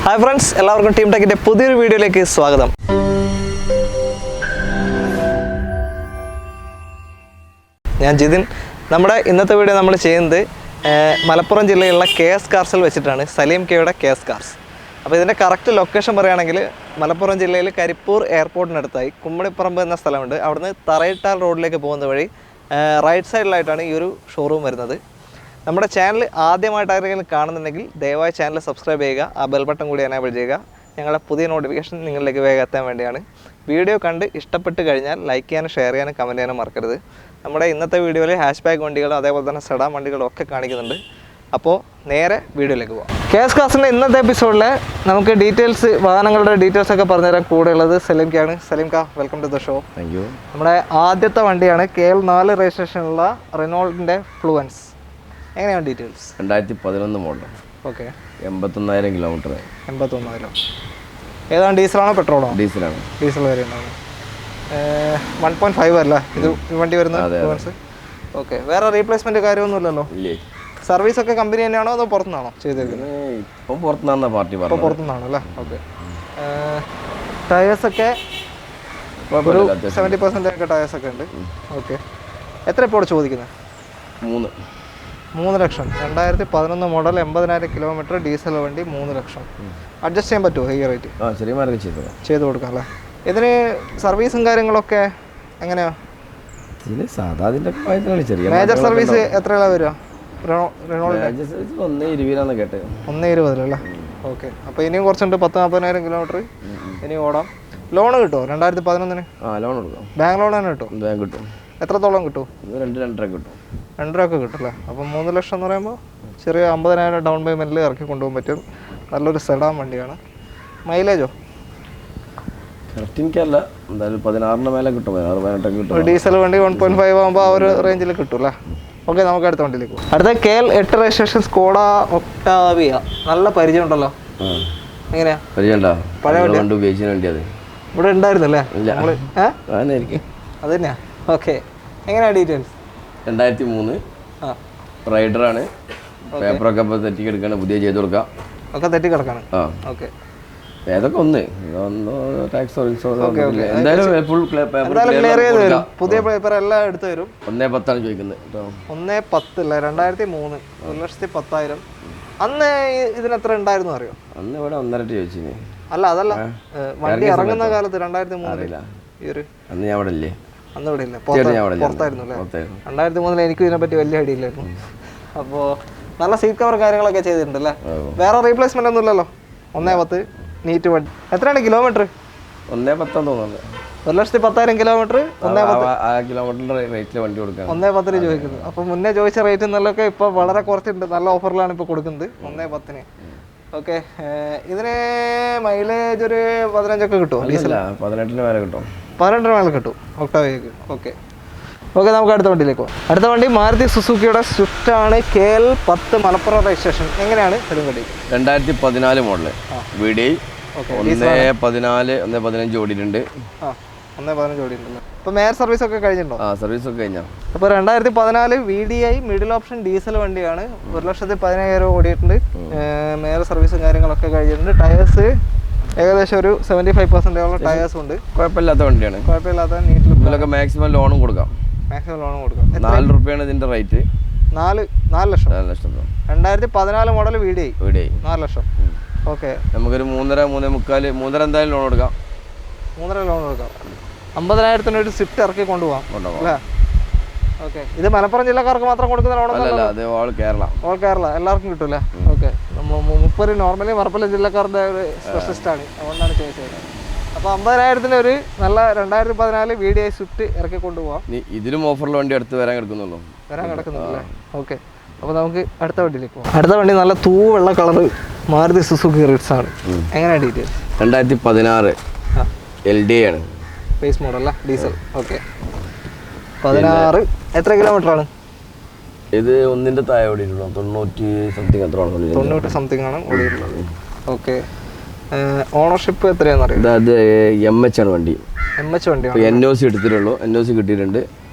Hi friends, എല്ലാവർക്കും team ടെക്കിന്റെ പുതിയൊരു വീഡിയോയിലേക്ക് സ്വാഗതം. ഞാൻ ജിതിൻ. നമ്മുടെ ഇന്നത്തെ വീഡിയോ നമ്മൾ ചെയ്യുന്നത് മലപ്പുറം ജില്ലയിലുള്ള KS കാർസിൽ വെച്ചിട്ടാണ്. സലീം കെയുടെ KS കാർസ്. അപ്പോൾ ഇതിൻ്റെ കറക്റ്റ് ലൊക്കേഷൻ പറയുകയാണെങ്കിൽ മലപ്പുറം ജില്ലയിൽ കരിപ്പൂർ എയർപോർട്ടിനടുത്തായി കുമ്മണിപ്പറമ്പ് എന്ന സ്ഥലമുണ്ട്. അവിടുന്ന് തറയിട്ടാൽ റോഡിലേക്ക് പോകുന്ന വഴി റൈറ്റ് സൈഡിലായിട്ടാണ് ഈ ഒരു ഷോറൂം വരുന്നത്. നമ്മുടെ ചാനൽ ആദ്യമായിട്ടാരെങ്കിലും കാണുന്നുണ്ടെങ്കിൽ ദയവായി ചാനൽ സബ്സ്ക്രൈബ് ചെയ്യുക, ആ ബെൽ ബട്ടൺ കൂടി എനേബിൾ ചെയ്യുക. ഞങ്ങളുടെ പുതിയ നോട്ടിഫിക്കേഷൻ നിങ്ങളിലേക്ക് വേഗം എത്താൻ വേണ്ടിയാണ്. വീഡിയോ കണ്ട് ഇഷ്ടപ്പെട്ട് കഴിഞ്ഞാൽ ലൈക്ക് ചെയ്യാനും ഷെയർ ചെയ്യാനും കമൻറ്റ് ചെയ്യാനും മറക്കരുത്. നമ്മുടെ ഇന്നത്തെ വീഡിയോയിൽ ഹാഷ്ബാക്ക് വണ്ടികളും അതേപോലെ തന്നെ സെഡാൻ വണ്ടികളും ഒക്കെ കാണിക്കുന്നുണ്ട്. അപ്പോൾ നേരെ വീഡിയോയിലേക്ക് പോകാം. KS കാർസിൻ്റെ ഇന്നത്തെ എപ്പിസോഡിൽ നമുക്ക് ഡീറ്റെയിൽസ്, വാഹനങ്ങളുടെ ഡീറ്റെയിൽസ് ഒക്കെ പറഞ്ഞുതരാൻ കൂടെയുള്ളത് സലീം കെയാണ്. Saleem K, welcome to the show. Thank you. നമ്മുടെ ആദ്യത്തെ വണ്ടിയാണ് KL4 രജിസ്ട്രേഷനുള്ള റെനോൾട്ടിൻ്റെ ഫ്ലുവൻസ്. എങ്ങനെയാണ് ഡീറ്റെയിൽസ്? 2011 മോഡൽ. ഓക്കെ. 81,000 കിലോമീറ്റർ. 81,000. ഏതാണ്, ഡീസലാണോ പെട്രോളോ? ഡീസലാണ്. ഡീസൽ വരെ ഉണ്ടാവും. 1.5 അല്ല ഇത് വണ്ടി വരുന്നത്? ഓക്കെ. വേറെ റീപ്ലേസ്മെന്റ് കാര്യമൊന്നുമില്ലല്ലോ? ഇല്ലേ. സർവീസ് ഒക്കെ കമ്പനി തന്നെയാണോ അതോ പുറത്തുനിന്നാണോ ചെയ്തിരിക്കുന്നത്? ഇപ്പം പുറത്തുനിന്നാണ് പാർട്ടി പറഞ്ഞത്. ഇപ്പോൾ പുറത്തുനിന്നാണോ അല്ലേ? ഓക്കെ. ടയേഴ്സൊക്കെ ഒരു 70% ഒക്കെ ടയേഴ്സൊക്കെ ഉണ്ട്. ഓക്കെ. എത്ര ഇപ്പോൾ ചോദിക്കുന്നത്? 3 ലക്ഷം. 2011 മോഡൽ, 80,000 കിലോമീറ്റർ, ഡീസൽ വണ്ടി, 3 ലക്ഷം. അഡ്ജസ്റ്റ് ചെയ്യാൻ പറ്റുമോ ഈ റേറ്റ്? ചെറിയ മാർഗം ചെയ്ത് കൊടുക്കാം അല്ലേ? ഇതിന് സർവീസും കാര്യങ്ങളൊക്കെ എങ്ങനെയാ? മേജർ സർവീസ് എത്രയാണ് വരിക? 120 കേട്ടത്. 120 ഓക്കെ. അപ്പോൾ ഇനിയും കുറച്ചുണ്ട്, 10-40,000 കിലോമീറ്റർ ഇനി ഓടാം. ലോൺ കിട്ടുമോ 2011? ലോൺ കൊടുക്കാം. ബാങ്ക് ലോൺ തന്നെ കിട്ടും? ബാങ്ക് കിട്ടും. എത്രത്തോളം കിട്ടും? 2-2.5 കിട്ടും. 2.5 കിട്ടും അല്ലേ? അപ്പോൾ 3 ലക്ഷം എന്ന് പറയുമ്പോൾ ചെറിയ 50,000 ഡൗൺ പേയ്മെൻറ്റിൽ ഇറക്കി കൊണ്ടുപോകാൻ പറ്റും. നല്ലൊരു സെഡാൻ വണ്ടിയാണ്. മൈലേജോ? കറക്റ്റ് എനിക്കല്ല, എന്തായാലും 16 മേലെ കിട്ടും. 16-18 കിട്ടും. ഡീസൽ വണ്ടി 1.5 ആകുമ്പോൾ ആ ഒരു റേഞ്ചിൽ കിട്ടും അല്ലേ? ഓക്കെ, നമുക്ക് അടുത്ത വണ്ടിയിലേക്ക് പോകും. അടുത്ത KL8 രജിസ്ട്രേഷൻ സ്കോഡ ഒക്ടാവിയ. നല്ല പരിചയം ഉണ്ടല്ലോ. എങ്ങനെയാ പരിചയമുണ്ടോ? പഴയ വണ്ടി ഉപയോഗിച്ച വണ്ടി അത് ഇവിടെ ഉണ്ടായിരുന്നല്ലേ? അത് തന്നെയാ. ഓക്കെ. എങ്ങനെയാ ഡീറ്റെയിൽസ്? 2003 റൈഡറാണ്. പേപ്പറൊക്കെ ഇപ്പോൾ തെറ്റി കിടക്കാണ്, പുതിയ ചെയ്ത് കൊടുക്കാം. ഒക്കെ തെറ്റി കിടക്കാണ്. ഓക്കെ. ഏതൊക്കെ ഒന്ന് ടാക്സ് എന്തായാലും ഫുൾ ക്ലിയർ ചെയ്ത് തരും. പുതിയ പേപ്പർ എല്ലാം എടുത്തു തരും. 1.10 ചോദിക്കുന്നത്. 1.10 അല്ലേ? 2003 1,10,000. അന്ന് ഇതിനെത്ര ഉണ്ടായിരുന്നു അറിയോ? അന്ന് ഇവിടെ 1.5 ചോദിച്ചു. അല്ല, അതല്ല, വണ്ടി ഇറങ്ങുന്ന കാലത്ത് 2003 അന്ന് ഞാൻ അവിടെ ഇല്ലേ? അന്ന് ഇവിടെ ഇല്ല, പുറത്തായിരുന്നു അല്ലേ? 2003 എനിക്കും ഇതിനെപ്പറ്റി വലിയ ഐഡിയ ഇല്ലായിരുന്നു. അപ്പോൾ നല്ല സീറ്റ് കവർ കാര്യങ്ങളൊക്കെ ചെയ്തിട്ടുണ്ട് അല്ലേ? വേറെ റീപ്ലേസ്മെന്റ് ഒന്നും ഇല്ലല്ലോ? 1.10 നീറ്റ് വണ്ടി. എത്രയാണ് കിലോമീറ്റർ? 1.10 തോന്നുന്നത്. 1,10,000 കിലോമീറ്റർ. 1.10 വണ്ടി കൊടുക്കാം. 1.10 ചോദിക്കുന്നത്. അപ്പോൾ മുന്നേ ചോദിച്ച റേറ്റ് നിന്നൊക്കെ ഇപ്പോൾ വളരെ കുറച്ചുണ്ട്. നല്ല ഓഫറിലാണ് ഇപ്പോൾ കൊടുക്കുന്നത് 1.10. ഓക്കെ. ഇതിന് മൈലേജ് ഒരു 15 ഒക്കെ കിട്ടുമോ? 18 മേലെ കിട്ടും. 18 മേലെ കിട്ടും ഒക്ടാവിയക്ക്. ഓക്കെ. ഓക്കെ, നമുക്ക് അടുത്ത വണ്ടിയിലേക്ക് പോകാം. അടുത്ത വണ്ടി മാരുതി സുസുക്കിയുടെ സ്വിഫ്റ്റ് ആണ്. KL10 Malappuram registration. എങ്ങനെയാണ് ഇതിലും കണ്ടി? 2014 മോഡല് VDI. 1.14 1.15 ഓടിയിട്ടുണ്ട്. 1.15 ഓടിയിട്ടുണ്ടല്ലോ. ഇപ്പോൾ മേയർ സർവീസ് ഒക്കെ കഴിഞ്ഞിട്ടുണ്ടോ? സർവീസ് ഒക്കെ കഴിഞ്ഞാൽ. അപ്പോൾ 2014 VDI മിഡിൽ ഓപ്ഷൻ ഡീസൽ വണ്ടിയാണ്. 1,10,000 ഓടിയിട്ടുണ്ട്. മേയർ സർവീസും കാര്യങ്ങളൊക്കെ കഴിഞ്ഞിട്ടുണ്ട്. ടയേഴ്സ് ഏകദേശം ഒരു 75% ടയേഴ്സ് ഉണ്ട്. കുഴപ്പമില്ലാത്ത വണ്ടിയാണ്. കുഴപ്പമില്ലാത്ത നീറ്റിൽ മാക്സിമം ലോണും കൊടുക്കാം. 4 രൂപയാണ് ഇതിന്റെ റേറ്റ്. 4 ലക്ഷം. 2014 മോഡൽ VDI 4 ലക്ഷം. ഓക്കെ. നമുക്കൊരു 3.5 എന്തായാലും ലോൺ കൊടുക്കാം. 3.5 ലോൺ കൊടുക്കാം. 50,000 ഒരു സ്വിഫ്റ്റ് ഇറക്കി കൊണ്ടുപോകാം അല്ലേ? ഓക്കെ. ഇത് മലപ്പുറം ജില്ലക്കാർക്ക് മാത്രം കൊടുക്കുന്ന ലോണല്ല, ഓൾ കേരള എല്ലാവർക്കും കിട്ടൂല്ലേ? ഓക്കെ. 30 നോർമലി മലപ്പുറം ജില്ലക്കാരുടെ ഒരു സ്പെഷ്യലിസ്റ്റാണ്, അതുകൊണ്ടാണ് ചോദിച്ചത്. അപ്പോൾ 50,000 ഒരു നല്ല 2014 VDI സ്വിഫ്റ്റ് ഇറക്കി കൊണ്ടുപോകാം. ഇതിലും ഓഫറിൽ വണ്ടി അടുത്ത് വരാൻ കിടക്കുന്നുണ്ടല്ലേ? ഓക്കെ. അപ്പോൾ നമുക്ക് അടുത്ത വണ്ടിയിലേക്ക് പോകാം. അടുത്ത വണ്ടി നല്ല തൂവെള്ള കളറ് മാരുതി സുസുക്കി റിറ്റ്സ് ആണ്. എങ്ങനെയാണ് ഡീറ്റെയിൽസ്? 2016 LDI ആണ്. Base model diesel. ഓക്കെ. 16. എത്ര കിലോമീറ്റർ ആണ് ഇത്? 1ന്റെ താഴെ ഓടിയിട്ടുള്ളൂ. 90 സംതിങ് എത്ര ആണ്? 90 സംതിങ് ആണ് ഓടിയിട്ടുള്ളത്. ഓക്കെ. ഓണർഷിപ്പ് എത്രയാണെന്ന് അറിയാം? അത് MH ആണ് വണ്ടി. MH വണ്ടിയാണ്. NOC എടുത്തിട്ടുള്ളൂ. NOC കിട്ടിയിട്ടുണ്ട്.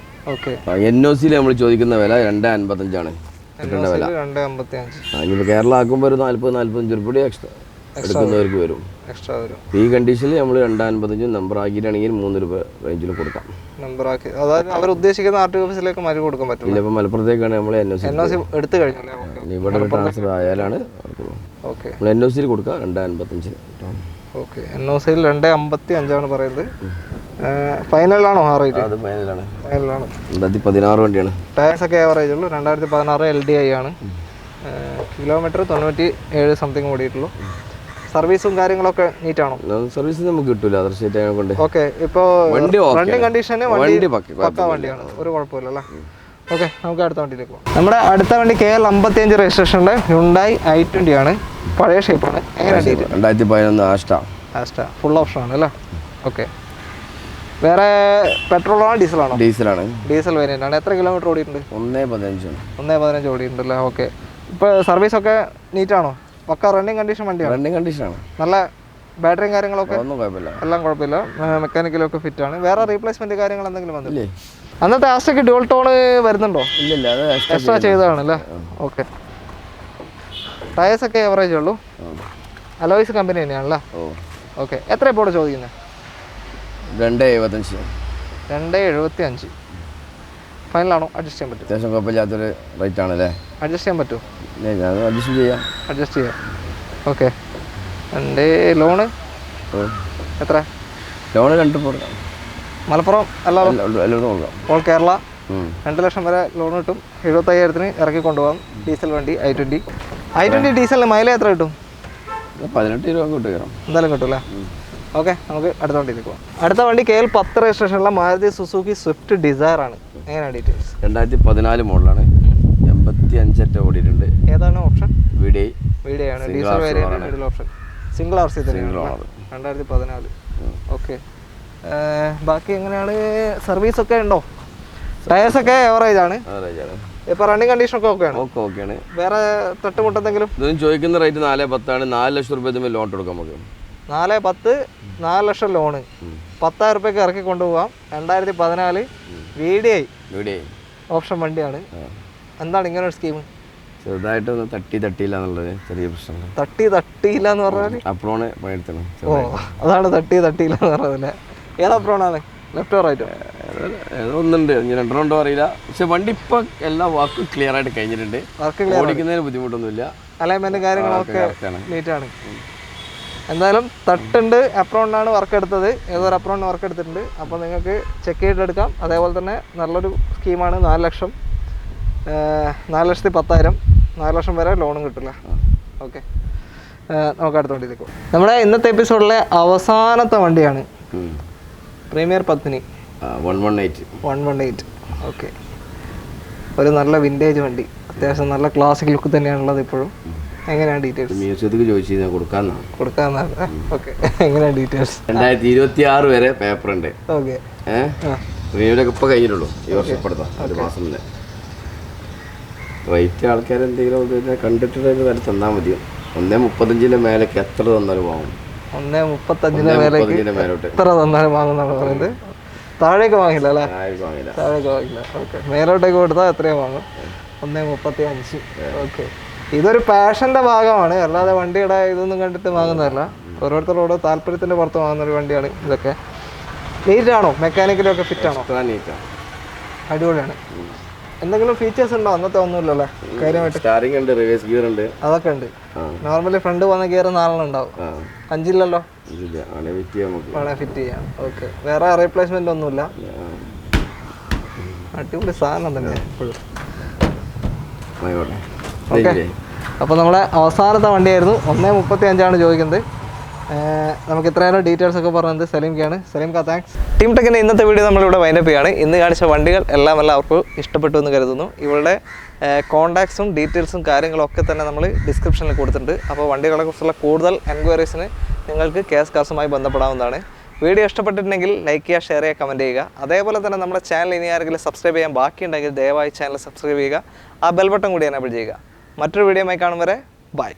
ഓക്കെ. NOCയിൽ നമ്മൾ ചോദിക്കുന്ന വില 2.55 ആണ്. 2.55. ഇനിയിപ്പോൾ കേരള ആക്കുമ്പോൾ ഒരു 40-45 രൂപ എക്സ്ട്രാ എടുക്കുന്നവർക്ക് വരും. എക്സ്ട്രാ വരും. ഈ കണ്ടീഷനിൽ നമ്മൾ 255 നമ്പർ ആക്കിയിട്ടാണെങ്കിൽ 3 രൂപ റേഞ്ചിൽ കൊടുക്കാം. നമ്പർ ആക്കി അതായത് അവർ ഉദ്ദേശിക്കുന്ന RTO ഓഫീസിലേക്ക് മാറ്റി കൊടുക്കാൻ പറ്റില്ല. ഇല്ല, ഇപ്പോൾ മലപ്പുറത്തേക്കാണ് നമ്മൾ NOC എടുത്തു കഴിഞ്ഞല്ലേ? ഇവിടെ ട്രാൻസ്ഫർ ആയാലാണ് ഓക്കെ. നമ്മൾ NOC കൊടുക്കുക 255. ഓക്കെ, NOC 255 പറയുന്നത്. ഫൈനലാണോ ആ റേറ്റ്? അത് ഫൈനലാണ്. ഫൈനലാണ്. 2016 വണ്ടിയാണ്. ടയർസ് ഒക്കെ ആവറേജ് ഉള്ളൂ. 2016 LDI ആണ്. കിലോമീറ്റർ 97 സംതിങ് ഓടിയിട്ടുള്ളൂ. സർവീസും കാര്യങ്ങളൊക്കെ നീറ്റാണോ? സർവീസ് നമുക്ക് കിട്ടില്ല, അതർ സ്റ്റേറ്റ് ആയതുകൊണ്ട്. ഓക്കെ, ഇപ്പോൾ റണ്ണിങ് കണ്ടീഷന് പക്ക വണ്ടിയാണ്, ഒരു കുഴപ്പമില്ല അല്ലേ? ഓക്കെ, നമുക്ക് അടുത്ത വണ്ടിയിലേക്ക് പോകാം. നമ്മുടെ അടുത്ത വണ്ടി KL 55 രജിസ്ട്രേഷൻ്റെ ഹ്യുണ്ടായി i20 ആണ്. പഴയ ഷേപ്പാണ്. എങ്ങനെയാണ്? 2011 ആസ്റ്റ ഫുൾ ഓപ്ഷൻ ആണ് അല്ലേ? ഓക്കെ. വേറെ പെട്രോളാണോ ഡീസലാണോ? ഡീസലാണ്. ഡീസൽ വേരിയൻ്റ് ആണ്. എത്ര കിലോമീറ്റർ ഓടിയിട്ടുണ്ട്? 1.15 ഓടിയിട്ടുണ്ടല്ലേ? ഓക്കെ. ഇപ്പോൾ സർവീസൊക്കെ നീറ്റാണോ? പക്ക റണ്ണിങ് കണ്ടീഷൻ വണ്ടിയാണ്. റണ്ണിങ് കണ്ടീഷനാണ്. നല്ല ബാറ്ററിയും കാര്യങ്ങളൊക്കെ ഒന്നും കുഴപ്പമില്ല, എല്ലാം കുഴപ്പമില്ല. മെക്കാനിക്കലൊക്കെ ഫിറ്റ് ആണ്. വേറെ റീപ്ലേസ്മെന്റ് കാര്യങ്ങൾ എന്തെങ്കിലും വന്നില്ലേ? അന്നത്തെ ആസ്റ്റയ്ക്ക് ഡ്യുവൽ ടോൺ വരുന്നുണ്ടോ? ഇല്ല, അത് എക്സ്ട്രാ ചെയ്തതാണ് അല്ലേ? ഓക്കെ. ടയേഴ്സ് ഒക്കെ എവറേജ് ഉള്ളൂ. അലോയ്സ് കമ്പനി തന്നെയാണല്ലേ? ഓക്കെ. എത്ര ഇപ്പോൾ ചോദിക്കുന്നത്? 275. ഫൈനലാണോ? അഡ്ജസ്റ്റ് ചെയ്യാൻ പറ്റും? അത്യാവശ്യം കുഴപ്പമില്ലാത്തൊരു റേറ്റ് ആണല്ലേ? അഡ്ജസ്റ്റ് ചെയ്യാൻ പറ്റുമോ? അഡ്ജസ്റ്റ് ചെയ്യാം. ഓക്കെ. എൻ്റെ ലോണ് എത്ര? ലോണ് 2 മലപ്പുറം അല്ലാതെ ഓൾ കേരള 2 ലക്ഷം വരെ ലോൺ കിട്ടും. 75,000 ഇറക്കി കൊണ്ടുപോകാം. ഡീസൽ വണ്ടി i20 ഡീസലിന് മൈലേജ് എത്ര കിട്ടും? 18 രൂപ കിട്ടും എന്തായാലും കിട്ടും അല്ലേ? ഓക്കെ, നമുക്ക് അടുത്ത വണ്ടിയിലേക്ക് പോകാം. അടുത്ത വണ്ടി KL 10 രജിസ്ട്രേഷനുള്ള മാരുതി സുസുക്കി സ്വിഫ്റ്റ് ഡിസയർ ആണ്. എങ്ങനെയാണ് ഡീറ്റെയിൽസ്? 2014 മോഡലാണ്. 85 ഓടിയിട്ടുണ്ട്. ഏതാണ് ഓപ്ഷൻ? VDI ആണ്. Diesel variant, middle option. Single RC തന്നെയാണ്. 2014. ഓക്കെ. ബാക്കി എങ്ങനെയാണ്? സർവീസ് ഒക്കെ ഉണ്ടോ? ടയേഴ്സ് ഒക്കെ എവറേജ് ആണ്. ഇപ്പൊ റണ്ണിങ് കണ്ടീഷൻ ഒക്കെ ഓക്കെയാണ്. വേറെ തട്ടുമുട്ടെന്തെങ്കിലും? ഇതും ചോദിക്കുന്ന റേറ്റ് 4.10 ആണ്. 4 ലക്ഷം രൂപ ലോൺ കൊടുക്കാം നമുക്ക്. 4.10 4 ലക്ഷം ലോണ് 10,000 രൂപയ്ക്ക് ഇറക്കി കൊണ്ടുപോകാം. 2014 VDI ഓപ്ഷൻ വണ്ടിയാണ്. എന്താണ് ഇങ്ങനെ ഒരു സ്കീം? ചെറുതായിട്ടൊന്ന് തട്ടിയില്ല എന്നുള്ളത് ചെറിയ പ്രശ്നം. തട്ടിയില്ല എന്ന് പറഞ്ഞാൽ അപ്രോണ് പണിയെടുത്തണം. ഓ, അതാണ് തട്ടിയില്ല എന്ന് പറഞ്ഞതല്ലേ? ഏത് അപ്രോണാണ്? ലെഫ്റ്റോ റൈറ്റോ? ഒന്നുണ്ട്, ഞാൻ 2 ഉണ്ടോ അറിയില്ല. പക്ഷെ വണ്ടി ഇപ്പൊ എല്ലാ വർക്കും ക്ലിയർ ആയിട്ട് കഴിഞ്ഞിട്ടുണ്ട്. ഓടിക്കുന്നതിന് ബുദ്ധിമുട്ടൊന്നുമില്ല. അലൈൻമെന്റും കാര്യങ്ങളൊക്കെ നീറ്റാണ്. എന്തായാലും തട്ടുണ്ട്. അപ്രോണിനാണ് വർക്ക് എടുത്തത്. ഏതൊരു അപ്രോണിന് വർക്ക് എടുത്തിട്ടുണ്ട്. അപ്പോൾ നിങ്ങൾക്ക് ചെക്ക് ചെയ്തെടുക്കാം. അതേപോലെ തന്നെ നല്ലൊരു സ്കീമാണ്. 4 ലക്ഷം 4,10,000 4 ലക്ഷം വരെ ലോണും കിട്ടില്ല. ഓക്കെ, നമുക്ക് അടുത്ത വണ്ടിയിലേക്ക് പോകും. നമ്മുടെ ഇന്നത്തെ എപ്പിസോഡിലെ അവസാനത്തെ വണ്ടിയാണ് പ്രീമിയർ പത്മിനി 118. ഓക്കെ, ഒരു നല്ല വിൻറ്റേജ് വണ്ടി. അത്യാവശ്യം നല്ല ക്ലാസിക് ലുക്ക് തന്നെയാണുള്ളത് ഇപ്പോഴും. എങ്ങനെയാണ് ഡീറ്റെയിൽസ്? മ്യൂസിയത്തിൽ ചോദിച്ചു കൊടുക്കാന്നാണ്. ഓക്കെ, എങ്ങനെയാണ് ഡീറ്റെയിൽസ്? 2026 വരെ പേപ്പർ ഉണ്ട്. ഓക്കെ. റിന്യൂവലൊക്കെ ഇപ്പോൾ കഴിഞ്ഞിട്ടുള്ളൂ. ഈ വർഷം ഇപ്പോഴത്തെ 1 മാസം മുന്നേ. റേറ്റ് ആൾക്കാർ എന്തെങ്കിലും കണ്ടിട്ടുള്ള വില തന്നാൽ മതി. 1.35 മേലേക്ക് എത്ര തന്നാലും വാങ്ങും. 1.35 മേലേക്ക് എത്ര തന്നാലും വാങ്ങുന്നാണ് പറയുന്നത്. താഴേക്ക് വാങ്ങില്ല അല്ലേ? താഴേക്ക് വാങ്ങില്ല. ഓക്കെ, മേലോട്ടേക്ക് കൊടുത്താൽ എത്രയും വാങ്ങും? 1.35. ഓക്കെ, ഇതൊരു പാഷൻ്റെ ഭാഗമാണ്, അല്ലാതെ വണ്ടിയുടെ ഇതൊന്നും കണ്ടിട്ട് വാങ്ങുന്നതല്ല. ഓരോരുത്തരോട് താല്പര്യത്തിൻ്റെ പുറത്ത് വാങ്ങുന്ന ഒരു വണ്ടിയാണ് ഇതൊക്കെ. നീറ്റാണോ? മെക്കാനിക്കലൊക്കെ ഫിറ്റാണോ? അടിപൊളിയാണ്. എന്തെങ്കിലും ഫീച്ചേഴ്സ് ഉണ്ടോ? അന്നത്തെ ഒന്നുമില്ലല്ലേ കാര്യമായിട്ട്? അതൊക്കെ ഉണ്ട്. നോർമലി ഫ്രണ്ട് പോകുന്ന ഗിയർ 4 ഉണ്ടാവും. 5 ഇല്ലല്ലോ? വേണേ ഫിറ്റ് ചെയ്യാം. ഓക്കെ, വേറെ റീപ്ലേസ്മെന്റ് ഒന്നുമില്ല. അടിപൊളി സാധനം തന്നെ എപ്പോഴും. ഓക്കെ, അപ്പോൾ നമ്മളെ അവസാനത്തെ വണ്ടിയായിരുന്നു. 1.35 ചോദിക്കുന്നത്. നമുക്ക് ഇത്രയേറെ ഡീറ്റെയിൽസ് ഒക്കെ പറഞ്ഞത് സലീംക്കാണ്. സലീംക്കാ, താങ്ക്സ്. ടീം ടെക്കിൻ്റെ ഇന്നത്തെ വീഡിയോ നമ്മളിവിടെ വൈൻഡപ്പ് ചെയ്യാണ്. ഇന്ന് കാണിച്ച വണ്ടികൾ എല്ലാം അവർക്ക് ഇഷ്ടപ്പെട്ടു എന്ന് കരുതുന്നു. ഇവളുടെ കോൺടാക്ട്സും ഡീറ്റെയിൽസും കാര്യങ്ങളൊക്കെ തന്നെ നമ്മൾ ഡിസ്ക്രിപ്ഷനിൽ കൊടുത്തിട്ടുണ്ട്. അപ്പോൾ വണ്ടികളെക്കുറിച്ചുള്ള കൂടുതൽ എൻക്വയറീസിന് നിങ്ങൾക്ക് KS കാർസുമായി ബന്ധപ്പെടാവുന്നതാണ്. വീഡിയോ ഇഷ്ടപ്പെട്ടിട്ടുണ്ടെങ്കിൽ ലൈക്ക് ചെയ്യുക, ഷെയർ ചെയ്യുക, കമൻറ്റ് ചെയ്യുക. അതേപോലെ തന്നെ നമ്മുടെ ചാനൽ ഇനി ആരെങ്കിലും സബ്സ്ക്രൈബ് ചെയ്യാൻ ബാക്കിയുണ്ടെങ്കിൽ ദയവായി ചാനൽ സബ്സ്ക്രൈബ് ചെയ്യുക. ആ ബെൽ ബട്ടൺ കൂടി എനേബിൾ ചെയ്യുക. മറ്റൊരു വീഡിയോയുമായി കാണും വരെ ബൈ.